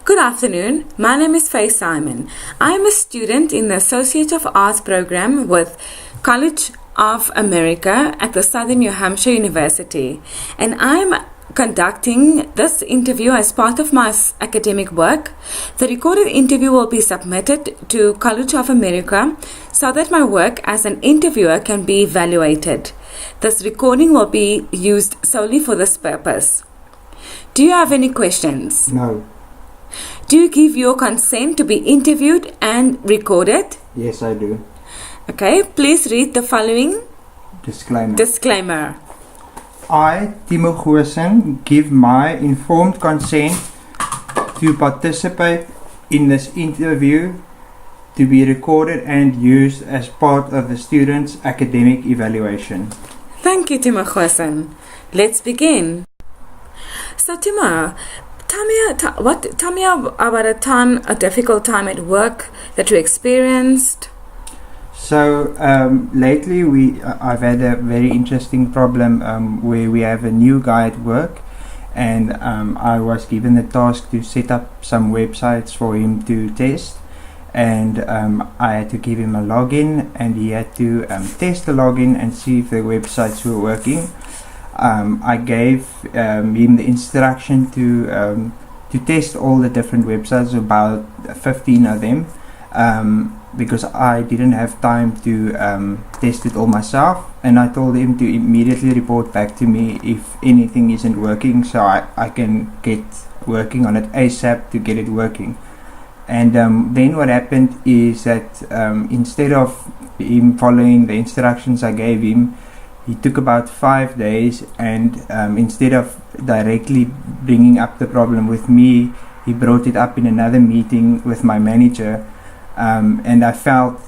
Good afternoon. My name is Faye Simon. I am a student in the Associate of Arts program with College of America at the Southern New Hampshire University, and I am conducting this interview as part of my academic work. The recorded interview will be submitted to College of America so that my work as an interviewer can be evaluated. This recording will be used solely for this purpose. Do you have any questions? No. Do you give your consent to be interviewed and recorded? Yes, I do. Okay, please read the following Disclaimer. I, Timo Goosen, give my informed consent to participate in this interview to be recorded and used as part of the student's academic evaluation. Thank you, Timo Goosen. Let's begin. So, Timo, tell me about a difficult time at work that you experienced. So lately I've had a very interesting problem where we have a new guy at work, and I was given the task to set up some websites for him to test, and I had to give him a login, and he had to test the login and see if the websites were working. I gave him the instruction to test all the different websites, about 15 of them, because I didn't have time to test it all myself, and I told him to immediately report back to me if anything isn't working, so I can get working on it ASAP to get it working. And then what happened is that instead of him following the instructions I gave him, he took about 5 days, and instead of directly bringing up the problem with me, he brought it up in another meeting with my manager, and I felt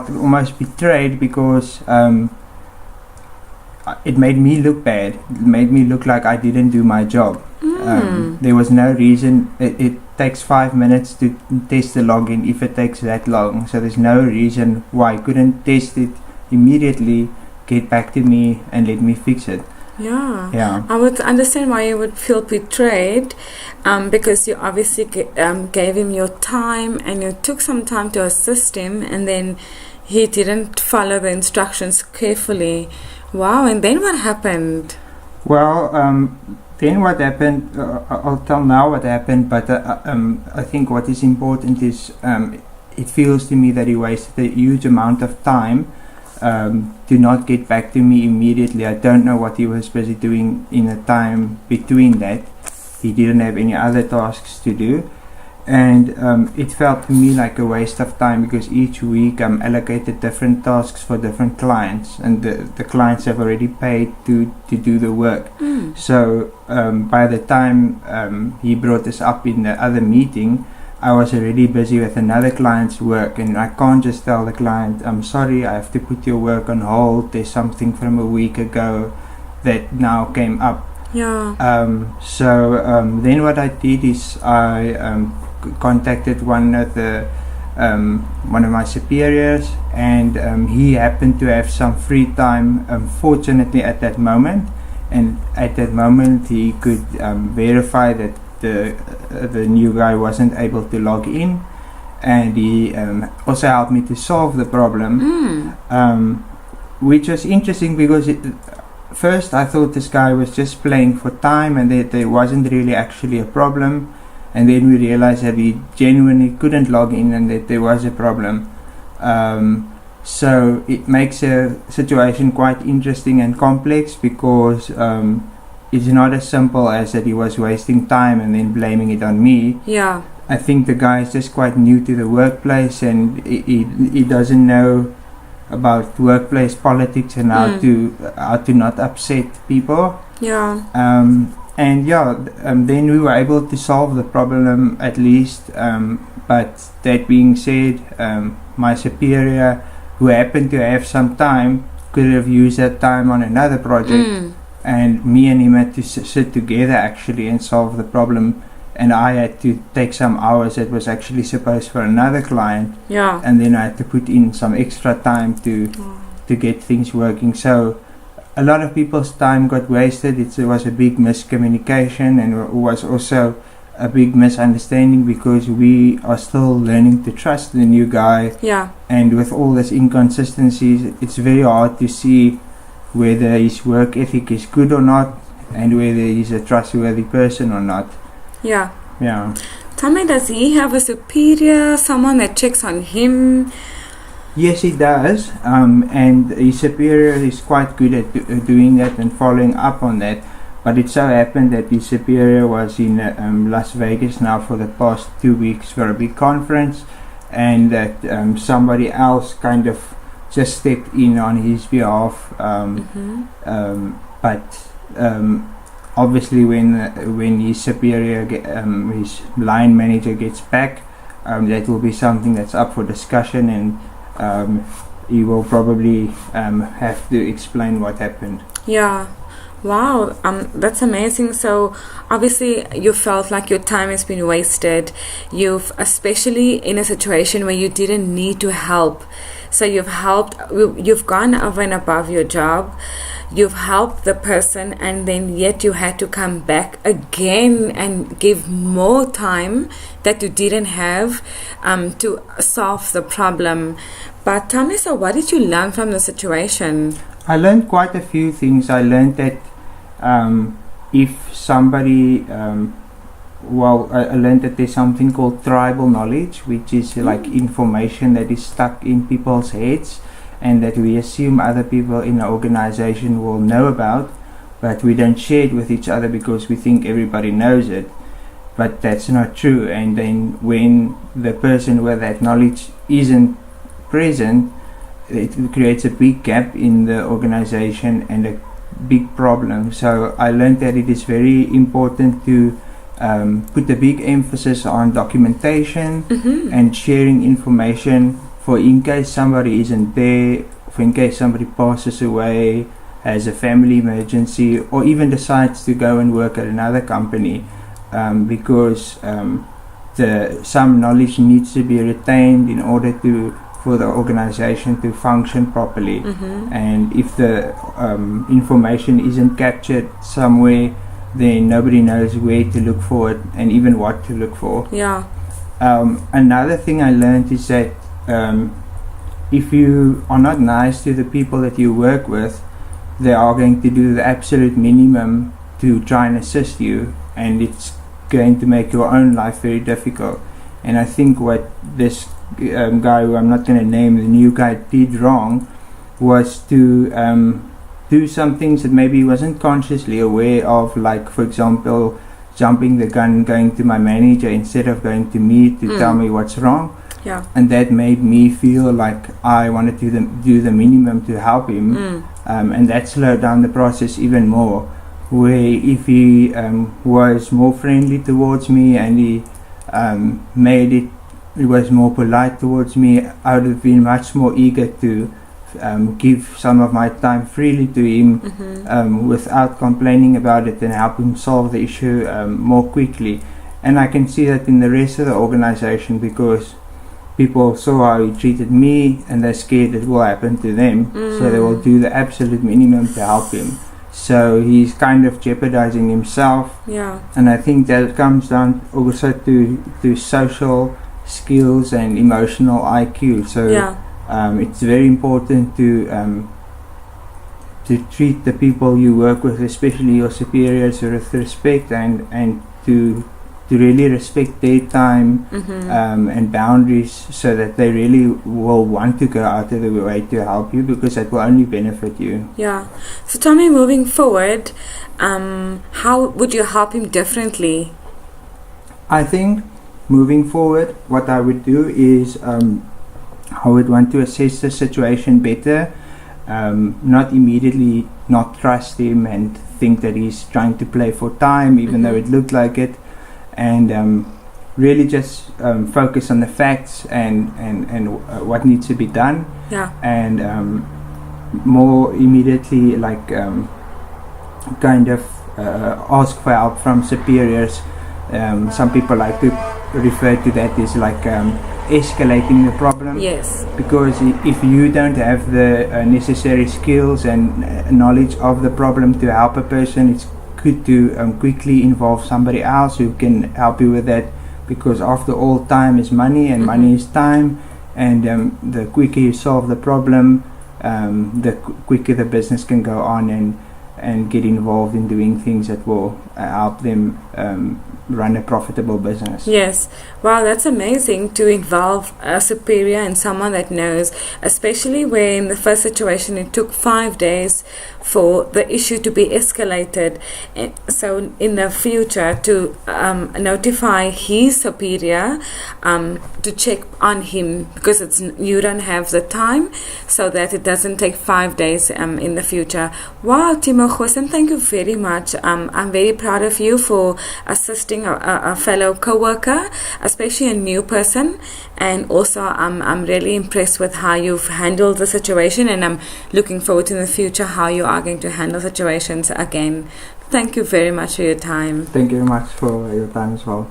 almost betrayed, because it made me look bad. It made me look like I didn't do my job. There was no reason. It takes 5 minutes to test the login if it takes that long, so there's no reason why I couldn't test it immediately, get back to me and let me fix it. Yeah. I would understand why you would feel betrayed, because you obviously gave him your time and you took some time to assist him, and then he didn't follow the instructions carefully. Wow, and then what happened? Well, then what happened, I'll tell now what happened, but I think what is important is it feels to me that he wasted a huge amount of time to not get back to me immediately. I don't know what he was busy doing in the time between that. He didn't have any other tasks to do, and it felt to me like a waste of time, because each week I'm allocated different tasks for different clients, and the clients have already paid to do the work. So by the time he brought this up in the other meeting, I was already busy with another client's work, and I can't just tell the client, I'm sorry, I have to put your work on hold, there's something from a week ago that now came up. So then what I did is I contacted one of my superiors, and he happened to have some free time, fortunately at that moment, and at that moment he could verify that the new guy wasn't able to log in, and he also helped me to solve the problem, which was interesting, because first I thought this guy was just playing for time and that there wasn't really actually a problem, and then we realized that he genuinely couldn't log in and that there was a problem. So it makes a situation quite interesting and complex, because it's not as simple as that he was wasting time and then blaming it on me. I think the guy is just quite new to the workplace, and he doesn't know about workplace politics and how to not upset people. Then we were able to solve the problem at least, but that being said, my superior, who happened to have some time, could have used that time on another project, and me and him had to sit together actually and solve the problem, and I had to take some hours that was actually supposed for another client, and then I had to put in some extra time to get things working. So a lot of people's time got wasted. It was a big miscommunication, and it was also a big misunderstanding because we are still learning to trust the new guy. Yeah. And with all this inconsistencies, it's very hard to see whether his work ethic is good or not, and whether he's a trustworthy person or not. Yeah. Yeah. Tell me, does he have a superior, someone that checks on him? Yes, he does. And his superior is quite good at doing that and following up on that. But it so happened that his superior was in Las Vegas now for the past 2 weeks for a big conference, and that somebody else kind of just stepped in on his behalf. But obviously, when his superior, his line manager gets back, that will be something that's up for discussion, and he will probably have to explain what happened. Yeah. Wow, that's amazing. So obviously you felt like your time has been wasted. You've, especially in a situation where you didn't need to help. So you've gone over and above your job. You've helped the person, and then yet you had to come back again and give more time that you didn't have to solve the problem. But tell me, so what did you learn from the situation? I learned quite a few things. I learned that if somebody, I learned that there's something called tribal knowledge, which is like information that is stuck in people's heads, and that we assume other people in the organization will know about, but we don't share it with each other because we think everybody knows it. But that's not true. And then when the person with that knowledge isn't present, it creates a big gap in the organization and a big problem. So I learned that it is very important to put a big emphasis on documentation and sharing information for in case somebody isn't there, for in case somebody passes away, has a family emergency, or even decides to go and work at another company, because some knowledge needs to be retained in order for the organization to function properly. And if the information isn't captured somewhere, then nobody knows where to look for it and even what to look for. Yeah. Another thing I learned is that if you are not nice to the people that you work with, they are going to do the absolute minimum to try and assist you, and it's going to make your own life very difficult. And I think what this guy, who I'm not going to name, the new guy, did wrong was to do some things that maybe he wasn't consciously aware of, like, for example, jumping the gun, going to my manager instead of going to me to tell me what's wrong. Yeah. And that made me feel like I wanted to do the minimum to help him, and that slowed down the process even more. Where if he was more friendly towards me and he he was more polite towards me, I would have been much more eager to give some of my time freely to him without complaining about it, and help him solve the issue more quickly. And I can see that in the rest of the organization, because people saw how he treated me and they're scared it will happen to them, so they will do the absolute minimum to help him. So he's kind of jeopardizing himself. Yeah. And I think that comes down also to social skills and emotional IQ. So it's very important to treat the people you work with, especially your superiors, with respect, and to really respect their time and boundaries, so that they really will want to go out of their way to help you, because that will only benefit you. Yeah. So tell me, moving forward, how would you help him differently? I think moving forward, what I would do is I would want to assess the situation better, not immediately not trust him and think that he's trying to play for time, even though it looked like it. And really just focus on the facts and what needs to be done. Yeah. And more immediately, like kind of ask for help from superiors. Some people like to refer to that as like escalating the problem. Yes. Because if you don't have the necessary skills and knowledge of the problem to help a person, it's could do, quickly involve somebody else who can help you with that, because after all, time is money and money is time, and the quicker you solve the problem, the quicker the business can go on and get involved in doing things that will help them run a profitable business. Yes. Wow, that's amazing to involve a superior and someone that knows, especially where in the first situation it took 5 days for the issue to be escalated. So in the future to notify his superior to check on him, because you don't have the time, so that it doesn't take 5 days in the future. Wow, Timo Goosen, thank you very much. I'm very proud of you for assisting a fellow co-worker, especially a new person, and also I'm really impressed with how you've handled the situation, and I'm looking forward in the future how you are going to handle situations again. Thank you very much for your time. Thank you very much for your time as well.